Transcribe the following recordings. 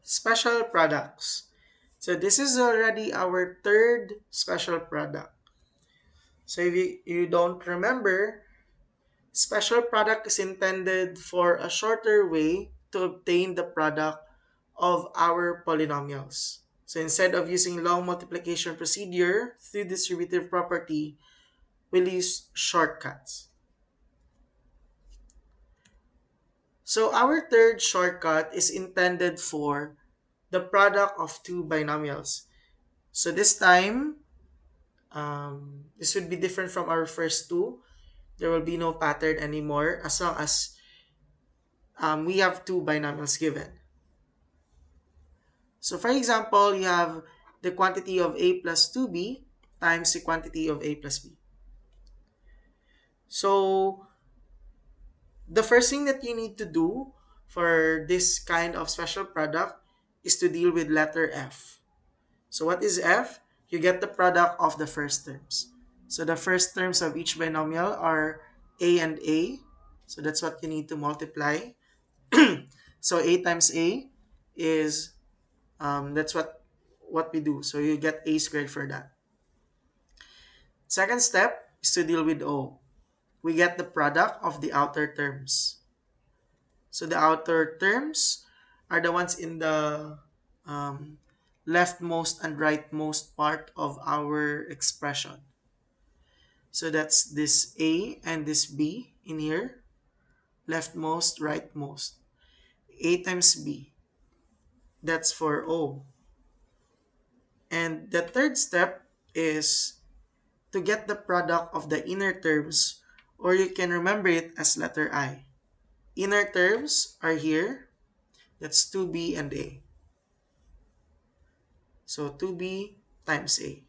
Special products. So this is already our third special product. So if you don't remember, special product is intended for a shorter way to obtain the product of our polynomials. So instead of using long multiplication procedure through distributive property, we'll use shortcuts. So our third shortcut is intended for the product of two binomials. So this time, this would be different from our first two. There will be no pattern anymore as long as we have two binomials given. So for example, you have the quantity of a plus 2b times the quantity of a plus b. So the first thing that you need to do for this kind of special product is to deal with letter f. So what is f? You get the product of the first terms. So the first terms of each binomial are a and a. So that's what you need to multiply. So a times a is that's what we do. So you get a squared for that. Second step is to deal with o. We get the product of the outer terms. So the outer terms are the ones in the um, leftmost and rightmost part of our expression. So that's this a and this b in here, leftmost, rightmost. A times b, that's for o. And the third step is to get the product of the inner terms, or you can remember it as letter I. Inner terms are here. That's 2b and a. So 2b times a.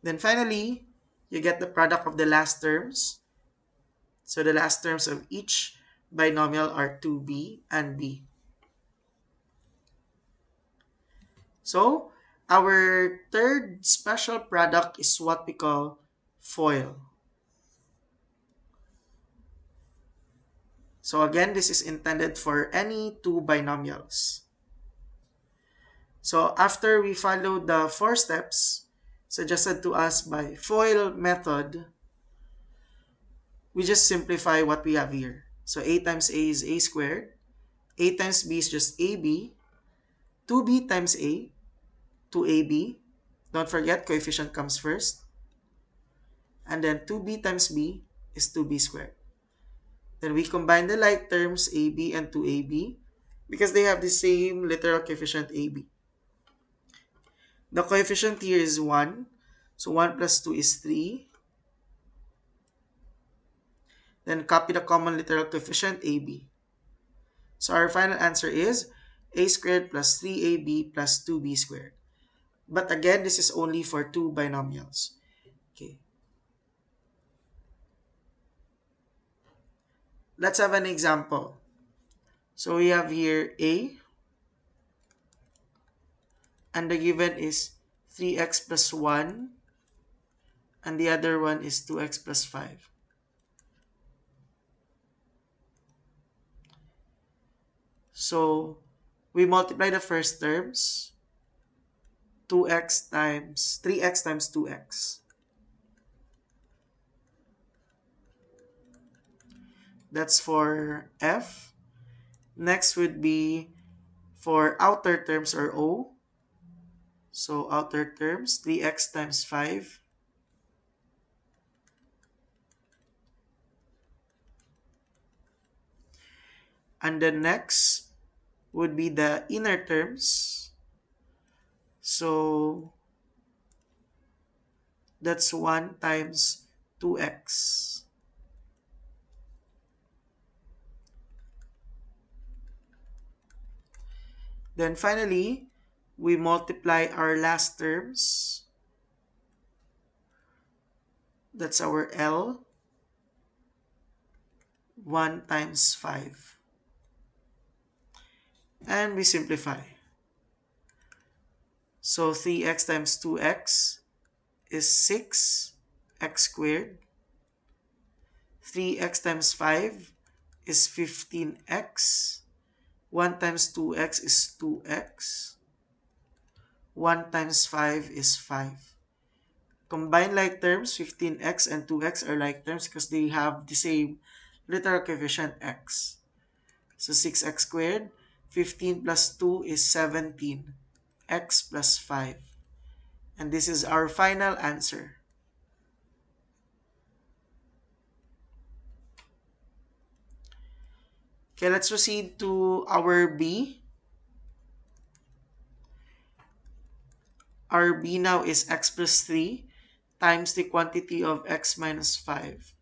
Then finally, you get the product of the last terms. So the last terms of each binomial are 2b and b. So our third special product is what we call FOIL. So again, this is intended for any two binomials. So after we follow the four steps suggested to us by FOIL method, we just simplify what we have here. So a times a is a squared, a times b is just ab, 2b times a, 2ab, don't forget coefficient comes first, and then 2b times b is 2b squared. Then we combine the like terms ab and 2ab because they have the same literal coefficient ab. The coefficient here is 1, so 1 plus 2 is 3. Then copy the common literal coefficient ab. So our final answer is a squared plus 3ab plus 2b squared. But again, this is only for two binomials. Okay. Let's have an example. So we have here a, and the given is 3x plus 1, and the other one is 2x plus 5. So we multiply the first terms, 3x times 2x. That's for f. Next would be for outer terms or o. So outer terms, 3x times 5. And then next would be the inner terms. So that's 1 times 2x. Then finally, we multiply our last terms. That's our L. 1 times 5. And we simplify. So 3x times 2x is 6x squared. 3x times 5 is 15x. 1 times 2x is 2x. 1 times 5 is 5. Combine like terms, 15x and 2x are like terms because they have the same literal coefficient x. So 6x squared, 15 plus 2 is 17. X plus 5. And this is our final answer. Okay, let's proceed to our B. Our B now is x plus 3 times the quantity of x minus 5.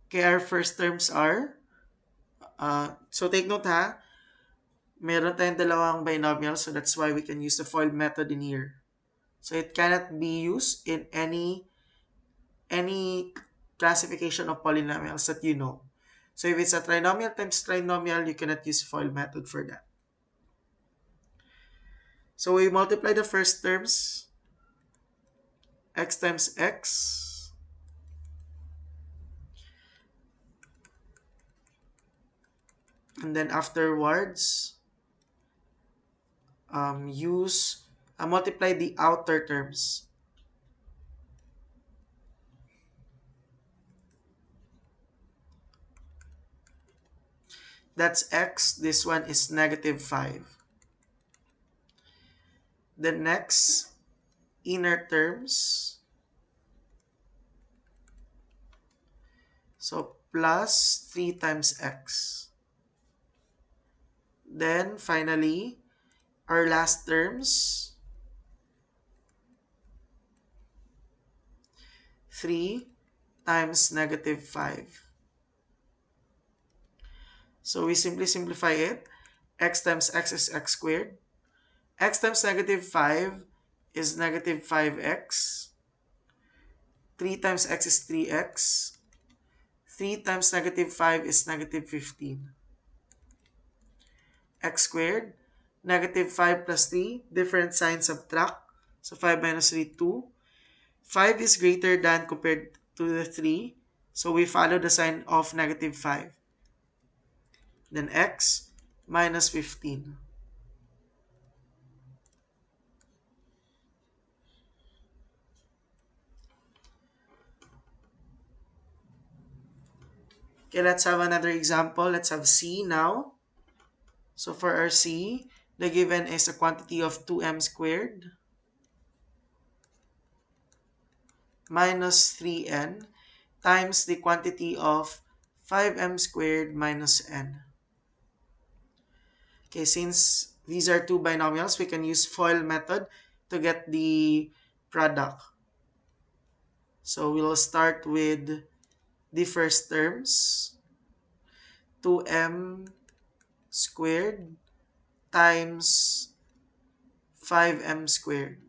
Okay, our first terms are, so take note ha, meron tayong dalawang binomial, so that's why we can use the FOIL method in here. So it cannot be used in any classification of polynomials that you know. So if it's a trinomial times trinomial, you cannot use FOIL method for that. So we multiply the first terms, x times x, and then afterwards, multiply the outer terms. That's x. This one is negative 5. The next inner terms, so plus 3 times x. Then finally, our last terms, 3 times negative 5. So we simply simplify it. X times x is x squared. X times negative 5 is negative 5x. 3 times x is 3x. 3 times negative 5 is negative 15. X squared. Negative 5 plus 3. Different sign, subtract. So 5 minus 3, 2. 5 is greater than compared to the 3. So we follow the sign of negative 5. Then x minus 15. Okay, let's have another example. Let's have C now. So for our C, the given is a quantity of 2m squared minus 3n times the quantity of 5m squared minus n. Okay, since these are two binomials, we can use FOIL method to get the product. So we'll start with the first terms, 2m squared times 5m squared.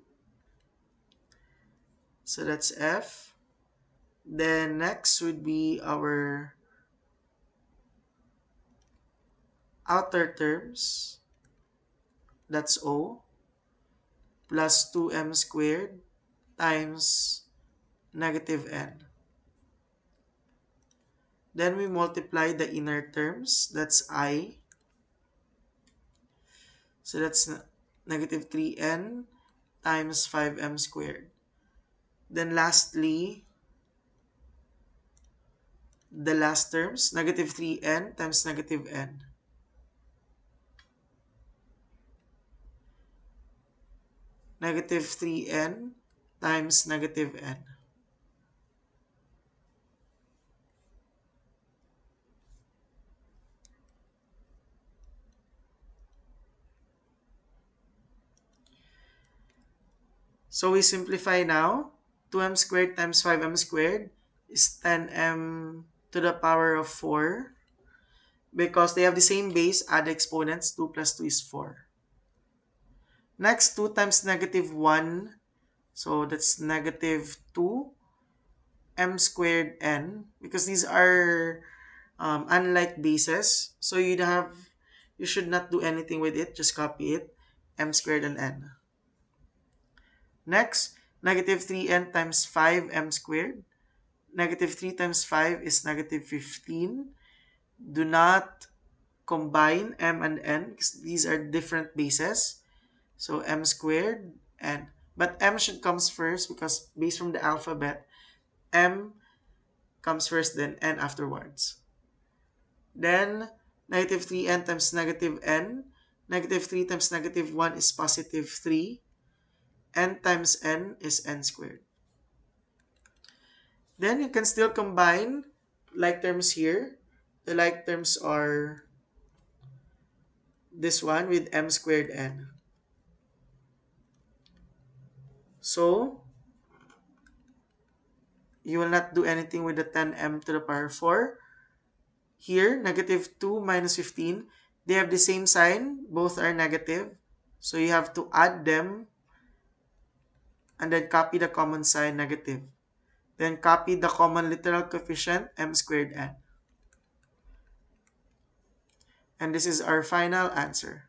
So that's F. Then next would be our outer terms. That's O. Plus 2m squared times negative n. Then we multiply the inner terms. That's I. So that's negative 3n times 5m squared. Then lastly, the last terms, negative 3n times negative n. Negative 3n times negative n. So we simplify now. 2m squared times 5m squared is 10m to the power of 4. Because they have the same base, add exponents. 2 plus 2 is 4. Next, 2 times negative 1. So that's negative 2 m squared n. Because these are unlike bases. So you should not do anything with it. Just copy it. M squared and n. Next, negative 3n times 5m squared. Negative 3 times 5 is negative 15. Do not combine m and n because these are different bases. So m squared n. But m should comes first because based from the alphabet, m comes first, then n afterwards. Then negative 3n times negative n. Negative 3 times negative 1 is positive 3. N times n is n squared. Then you can still combine like terms here. The like terms are this one with m squared n. So you will not do anything with the 10m to the power 4. Here, negative 2 minus 15, they have the same sign. Both are negative. So you have to add them and then copy the common sign, negative. Then copy the common literal coefficient, m squared n. And this is our final answer.